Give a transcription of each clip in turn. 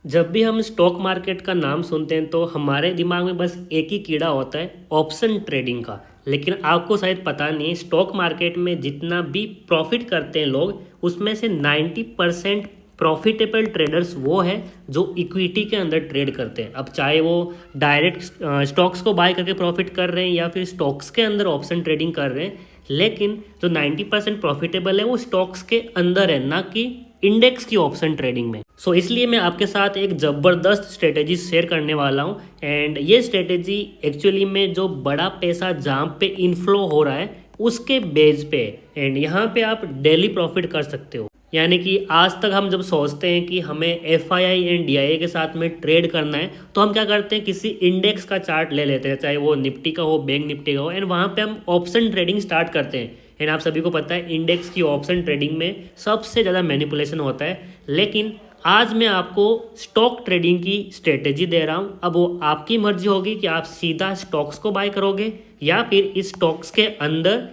जब भी हम स्टॉक मार्केट का नाम सुनते हैं तो हमारे दिमाग में बस एक ही कीड़ा होता है, ऑप्शन ट्रेडिंग का। लेकिन आपको शायद पता नहीं है, स्टॉक मार्केट में जितना भी प्रॉफिट करते हैं लोग, उसमें से 90% प्रॉफिटेबल ट्रेडर्स वो है जो इक्विटी के अंदर ट्रेड करते हैं। अब चाहे वो डायरेक्ट स्टॉक्स को बाय करके प्रॉफिट कर रहे हैं या फिर स्टॉक्स के अंदर ऑप्शन ट्रेडिंग कर रहे हैं, लेकिन जो 90% प्रॉफिटेबल है वो स्टॉक्स के अंदर है, ना कि इंडेक्स की ऑप्शन ट्रेडिंग में। इसलिए मैं आपके साथ एक ज़बरदस्त स्ट्रेटेजी शेयर करने वाला हूँ। एंड ये स्ट्रेटेजी एक्चुअली में जो बड़ा पैसा जहाँ पे इनफ्लो हो रहा है उसके बेस पे, एंड यहाँ पे आप डेली प्रॉफिट कर सकते हो। यानी कि आज तक हम जब सोचते हैं कि हमें एफआईआई एंड डीआईए के साथ में ट्रेड करना है, तो हम क्या करते हैं, किसी इंडेक्स का चार्ट ले लेते हैं, चाहे वो निफ्टी का हो, बैंक निफ्टी का हो, एंड वहाँ पे हम ऑप्शन ट्रेडिंग स्टार्ट करते हैं। एंड आप सभी को पता है इंडेक्स की ऑप्शन ट्रेडिंग में सबसे ज़्यादा मैनिपुलेशन होता है। लेकिन आज मैं आपको स्टॉक ट्रेडिंग की स्ट्रेटेजी दे रहा हूँ। अब वो आपकी मर्जी होगी कि आप सीधा स्टॉक्स को बाय करोगे या फिर इस स्टॉक्स के अंदर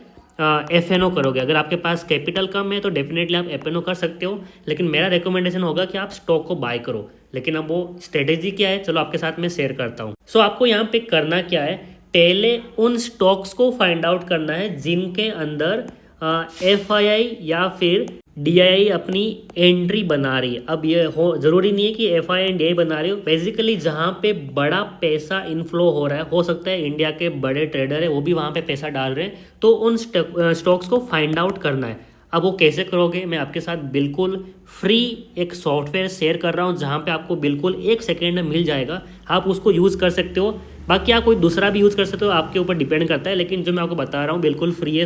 एफ करोगे। अगर आपके पास कैपिटल कम है तो डेफिनेटली आप एफ कर सकते हो, लेकिन मेरा रिकमेंडेशन होगा कि आप स्टॉक को बाय करो। लेकिन अब वो स्ट्रेटेजी क्या है, चलो आपके साथ मैं शेयर करता हूँ। आपको यहाँ पे करना क्या है, पहले उन स्टॉक्स को फाइंड आउट करना है जिनके अंदर एफआईआई या फिर डीआईआई अपनी एंट्री बना रही है। अब ये हो जरूरी नहीं है कि एफआईआई एंड डीआईआई बना रही हो, बेसिकली जहाँ पे बड़ा पैसा इनफ्लो हो रहा है, हो सकता है इंडिया के बड़े ट्रेडर है वो भी वहाँ पे पैसा डाल रहे हैं, तो उन स्टॉक्स को फाइंड आउट करना है। अब वो कैसे करोगे, मैं आपके साथ बिल्कुल फ्री एक सॉफ्टवेयर शेयर कर रहा हूँ जहाँ पे आपको बिल्कुल 1 सेकेंड में मिल जाएगा। आप उसको यूज़ कर सकते हो, बाकी आप कोई दूसरा भी यूज़ कर सकते हो, आपके ऊपर डिपेंड करता है। लेकिन जो मैं आपको बता रहा हूँ बिल्कुल फ्री है,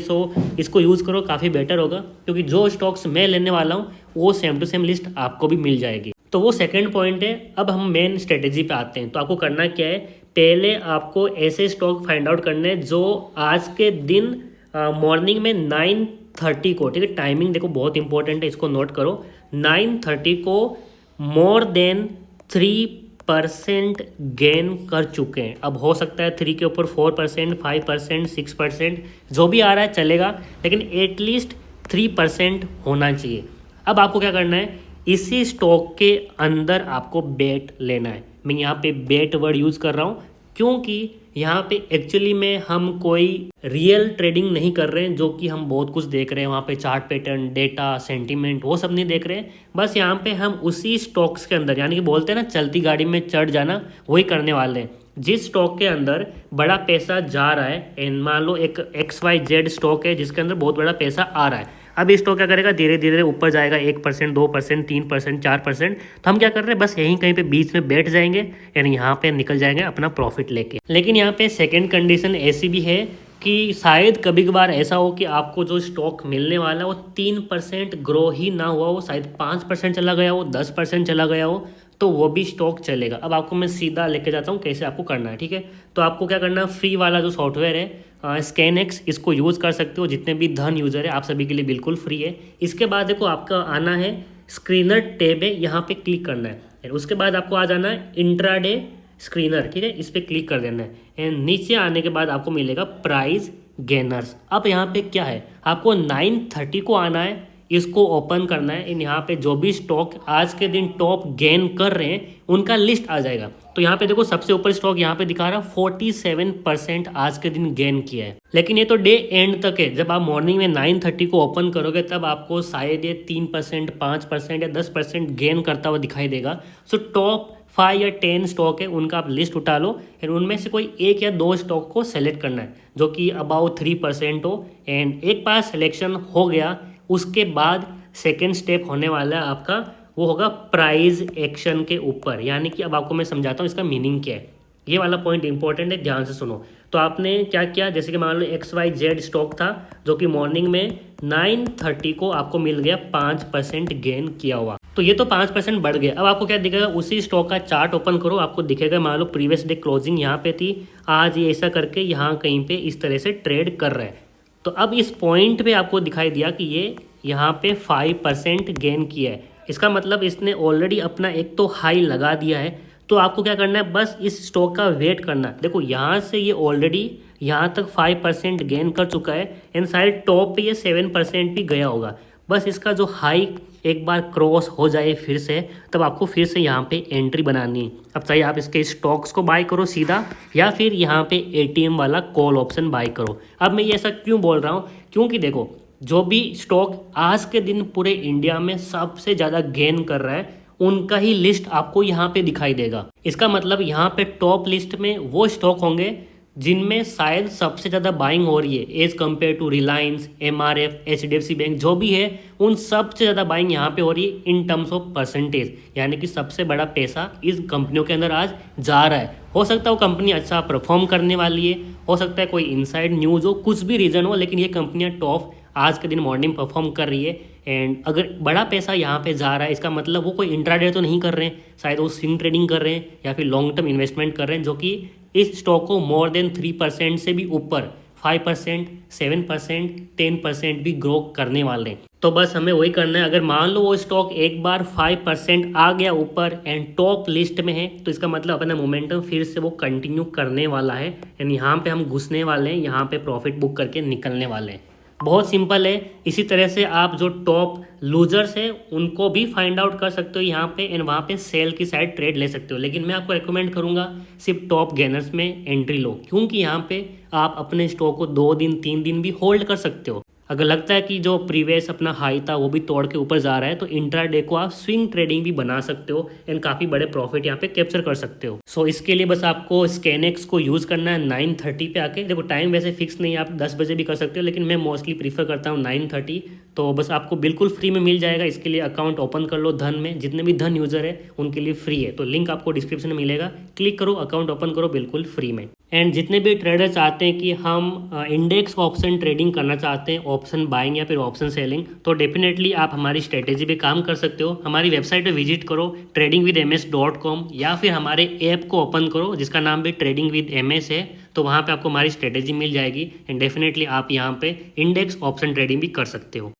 इसको यूज़ करो, काफ़ी बेटर होगा। क्योंकि जो स्टॉक्स मैं लेने वाला हूँ वो सेम टू सेम लिस्ट आपको भी मिल जाएगी। तो वो सेकंड पॉइंट है। अब हम मेन स्ट्रेटेजी पे आते हैं। तो आपको करना क्या है, पहले आपको ऐसे स्टॉक फाइंड आउट करने हैं जो आज के दिन मॉर्निंग में 9:30 को, ठीक है, टाइमिंग देखो बहुत इंपॉर्टेंट है, इसको नोट करो। 9:30 को मोर देन 3% गेन कर चुके हैं। अब हो सकता है 3 के ऊपर 4%, 5%, 6%, जो भी आ रहा है चलेगा, लेकिन एटलीस्ट 3% होना चाहिए। अब आपको क्या करना है, इसी स्टॉक के अंदर आपको बेट लेना है। मैं यहाँ पे बेट वर्ड यूज़ कर रहा हूँ क्योंकि यहाँ पे एक्चुअली में हम कोई रियल ट्रेडिंग नहीं कर रहे हैं, जो कि हम बहुत कुछ देख रहे हैं वहाँ पे, चार्ट पैटर्न, डेटा, सेंटीमेंट, वो सब नहीं देख रहे हैं। बस यहाँ पे हम उसी स्टॉक्स के अंदर, यानी कि बोलते हैं ना चलती गाड़ी में चढ़ जाना, वही करने वाले हैं। जिस स्टॉक के अंदर बड़ा पैसा जा रहा है, एंड मान लो एक XYZ स्टॉक है जिसके अंदर बहुत बड़ा पैसा आ रहा है, अब ये स्टॉक क्या करेगा, धीरे धीरे ऊपर जाएगा, 1%, 2%, 3%, 4%। तो हम क्या कर रहे हैं, बस यहीं कहीं पे बीच में बैठ जाएंगे, यानी यहाँ पे निकल जाएंगे अपना प्रॉफिट लेके। लेकिन यहाँ पे सेकंड कंडीशन ऐसी भी है कि शायद कभी कभार ऐसा हो कि आपको जो स्टॉक मिलने वाला है वो 3% ग्रो ही ना हुआ हो, शायद 5% चला गया हो, 10% चला गया हो, तो वो भी स्टॉक चलेगा। अब आपको मैं सीधा लेके जाता हूँ कैसे आपको करना है, ठीक है। तो आपको क्या करना है, फ्री वाला जो सॉफ्टवेयर है स्कैनएक्स, इसको यूज़ कर सकते हो। जितने भी धन यूज़र है आप सभी के लिए बिल्कुल फ्री है। इसके बाद देखो आपका आना है स्क्रीनर टैब है, यहाँ पे क्लिक करना है। उसके बाद आपको आ जाना है इंट्राडे स्क्रीनर, ठीक है, इस पर क्लिक कर देना है। एंड नीचे आने के बाद आपको मिलेगा प्राइस गेनर्स। अब यहाँ पे क्या है, आपको 9:30 को आना है, इसको ओपन करना है। इन यहाँ पे जो भी स्टॉक आज के दिन टॉप गेन कर रहे हैं उनका लिस्ट आ जाएगा। तो यहाँ पे देखो सबसे ऊपर स्टॉक यहाँ पे दिखा रहा है 47% आज के दिन गेन किया है। लेकिन ये तो डे एंड तक है, जब आप मॉर्निंग में 9:30 को ओपन करोगे तब आपको शायद ये 3%, 5% या 10% गेन करता हुआ दिखाई देगा। टॉप 5 या 10 स्टॉक है, उनका आप लिस्ट उठा लो, एंड उनमें से कोई 1 या 2 स्टॉक को सेलेक्ट करना है जो कि अबाउट 3% हो। एंड एक बार सिलेक्शन हो गया, उसके बाद सेकेंड स्टेप होने वाला है आपका, वो होगा प्राइस एक्शन के ऊपर। यानी कि अब आपको मैं समझाता हूँ इसका मीनिंग क्या है। ये वाला पॉइंट इंपॉर्टेंट है, ध्यान से सुनो। तो आपने क्या किया, जैसे कि मान लो XYZ स्टॉक था जो कि मॉर्निंग में 9:30 को आपको मिल गया 5% गेन किया हुआ, तो ये तो 5% बढ़ गया। अब आपको क्या दिखेगा, उसी स्टॉक का चार्ट ओपन करो, आपको दिखेगा मान लो प्रीवियस डे क्लोजिंग यहाँ पे थी, आज ये ऐसा करके यहाँ कहीं पे इस तरह से ट्रेड कर रहा है। तो अब इस पॉइंट पे आपको दिखाई दिया कि ये यहाँ पे 5% गेन किया है। इसका मतलब इसने ऑलरेडी अपना एक तो हाई लगा दिया है। तो आपको क्या करना है, बस इस स्टॉक का वेट करना। देखो यहाँ से ये ऑलरेडी यहाँ तक 5% गेन कर चुका है, एंड शायद टॉप पे ये 7% भी गया होगा। बस इसका जो हाई एक बार क्रॉस हो जाए फिर से, तब आपको फिर से यहाँ पे एंट्री बनानी है। अब चाहे आप इसके स्टॉक्स को बाय करो सीधा, या फिर यहाँ पे एटीएम वाला कॉल ऑप्शन बाय करो। अब मैं ये ऐसा क्यों बोल रहा हूँ, क्योंकि देखो जो भी स्टॉक आज के दिन पूरे इंडिया में सबसे ज़्यादा गेन कर रहा है, उनका ही लिस्ट आपको यहाँ पे दिखाई देगा। इसका मतलब यहाँ पे टॉप लिस्ट में वो स्टॉक होंगे जिनमें शायद सबसे ज़्यादा बाइंग हो रही है as compare to Reliance, MRF, HDFC bank, जो भी है उन सबसे ज़्यादा बाइंग यहाँ पे हो रही है इन टर्म्स ऑफ परसेंटेज। यानी कि सबसे बड़ा पैसा इस कंपनियों के अंदर आज जा रहा है। हो सकता है वो कंपनी अच्छा परफॉर्म करने वाली है, हो सकता है कोई इनसाइड न्यूज़ हो, कुछ भी रीज़न हो, लेकिन ये कंपनियाँ टॉप आज के दिन मॉर्निंग परफॉर्म कर रही है। एंड अगर बड़ा पैसा यहाँ पे जा रहा है, इसका मतलब वो कोई इंट्राडे तो नहीं कर रहे हैं, शायद वो स्विंग ट्रेडिंग कर रहे हैं या फिर लॉन्ग टर्म इन्वेस्टमेंट कर रहे हैं, जो कि इस स्टॉक को मोर देन 3% से भी ऊपर 5%, 7%, 10% भी ग्रो करने वाले हैं। तो बस हमें वही करना है। अगर मान लो वो स्टॉक एक बार 5% आ गया ऊपर एंड टॉप लिस्ट में है, तो इसका मतलब अपना मोमेंटम फिर से वो कंटिन्यू करने वाला है एंड यहाँ पे हम घुसने वाले हैं, यहाँ पे प्रॉफिट बुक करके निकलने वाले हैं। बहुत सिंपल है। इसी तरह से आप जो टॉप लूजर्स हैं उनको भी फाइंड आउट कर सकते हो यहाँ पे, एंड वहाँ पे सेल की साइड ट्रेड ले सकते हो। लेकिन मैं आपको रिकमेंड करूँगा सिर्फ टॉप गेनर्स में एंट्री लो, क्योंकि यहाँ पे आप अपने स्टॉक को 2 दिन 3 दिन भी होल्ड कर सकते हो। अगर लगता है कि जो प्रीवियस अपना हाई था वो भी तोड़ के ऊपर जा रहा है, तो इंट्राडे को आप स्विंग ट्रेडिंग भी बना सकते हो एंड काफ़ी बड़े प्रॉफिट यहाँ पे कैप्चर कर सकते हो। सो इसके लिए बस आपको स्कैनेक्स को यूज़ करना है 9:30 पे आके। देखो टाइम वैसे फिक्स नहीं है, आप 10 बजे भी कर सकते हो, लेकिन मैं मोस्टली प्रीफर करता हूँ 9:30। तो बस आपको बिल्कुल फ्री में मिल जाएगा। इसके लिए अकाउंट ओपन कर लो धन में, जितने भी धन यूज़र है उनके लिए फ्री है, तो लिंक आपको डिस्क्रिप्शन में मिलेगा, क्लिक करो, अकाउंट ओपन करो बिल्कुल फ्री में। एंड जितने भी ट्रेडर चाहते हैं कि हम इंडेक्स ऑप्शन ट्रेडिंग करना चाहते हैं, ऑप्शन बाइंग या फिर ऑप्शन सेलिंग, तो डेफिनेटली आप हमारी स्ट्रेटेजी पे काम कर सकते हो। हमारी वेबसाइट पे विजिट करो tradingwithms.com, या फिर हमारे ऐप को ओपन करो जिसका नाम भी ट्रेडिंग विद एमएस है, तो वहाँ पे आपको हमारी स्ट्रेटेजी मिल जाएगी एंड डेफिनेटली आप यहाँ पे इंडेक्स ऑप्शन ट्रेडिंग भी कर सकते हो।